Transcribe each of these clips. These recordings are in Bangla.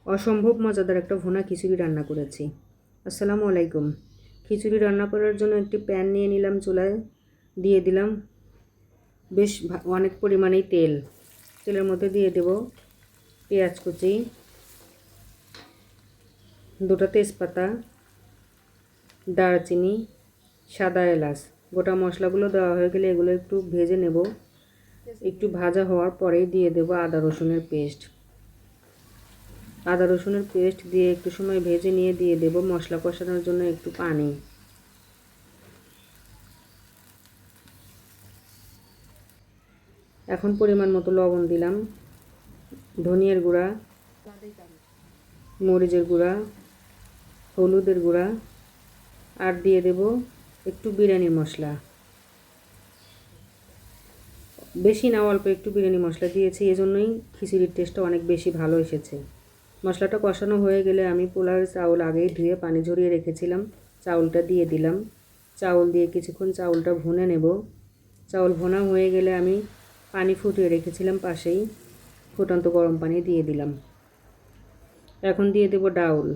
অসম্ভব মজাদার একটা ভুনা খিচুড়ি রান্না করেছি। আসসালামু আলাইকুম। খিচুড়ি রান্না করার জন্য একটি প্যান নিয়ে নিলাম, চুলায় দিয়ে দিলাম বেশ অনেক পরিমাণেই তেল। তেলের মধ্যে দিয়ে দেব পেঁয়াজ কুচি, দুটো তেজপাতা, দারচিনি, সাদা এলাচ। গোটা মশলাগুলো দেওয়া হয়ে গেলে এগুলো একটু ভেজে নেব। একটু ভাজা হওয়ার পরেই দিয়ে দেব আদা রসুনের পেস্ট। আদা রসুনের পেস্ট দিয়ে একটু সময় ভেজে নিয়ে দিয়ে দেব মশলা কষানোর জন্য একটু পানি। এখন পরিমাণ মতো লবণ দিলাম, ধনিয়ার গুঁড়া, মরিচের গুঁড়া, হলুদের গুঁড়া, আর দিয়ে দেব একটু বিরিয়ানি মশলা। বেশি না, অল্প একটু বিরিয়ানি মশলা দিয়েছি, এজন্যই খিচুড়ির টেস্টটা অনেক বেশি ভালো এসেছে। মশলাটা কষানো হয়ে গেলে আমি পোলাওয়ের চাউল আগেই ধুয়ে পানি ঝরিয়ে রেখেছিলাম, চাউলটা দিয়ে দিলাম। চাউল দিয়ে কিছুক্ষণ চাউলটা ভুনে নেব। চাউল ভুনা হয়ে গেলে আমি পানি ফুটিয়ে রেখেছিলাম পাশেই, ফুটন্ত গরম পানি দিয়ে দিলাম। এখন দিয়ে দেব ডাউল।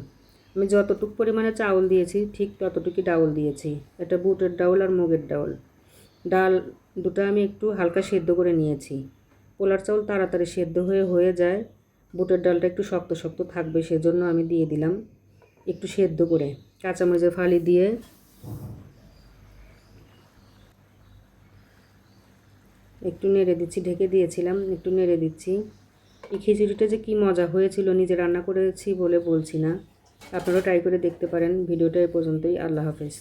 আমি যতটুকু পরিমাণে চাউল দিয়েছি ঠিক ততটুকুই ডাউল দিয়েছি। এটা বুটের ডাউল আর মুগের ডাউল। ডাল দুটো আমি একটু হালকা সেদ্ধ করে নিয়েছি। পোলার চাউল তাড়াতাড়ি সেদ্ধ হয়ে যায়, বুটের ডালটা একটু শক্ত শক্ত থাকবে, সেজন্য আমি দিয়ে দিলাম একটু সেদ্ধ করে। কাঁচামরিচের ফালি দিয়ে একটু নেড়ে দিচ্ছি, ঢেকে দিয়েছিলাম, একটু নেড়ে দিচ্ছি। এই খিচুড়িটা যে কী মজা হয়েছিল, নিজে রান্না করেছি বলে বলছি না, আপনারা ট্রাই করে দেখতে পারেন। ভিডিওটা এ পর্যন্তই। আল্লাহ হাফেজ।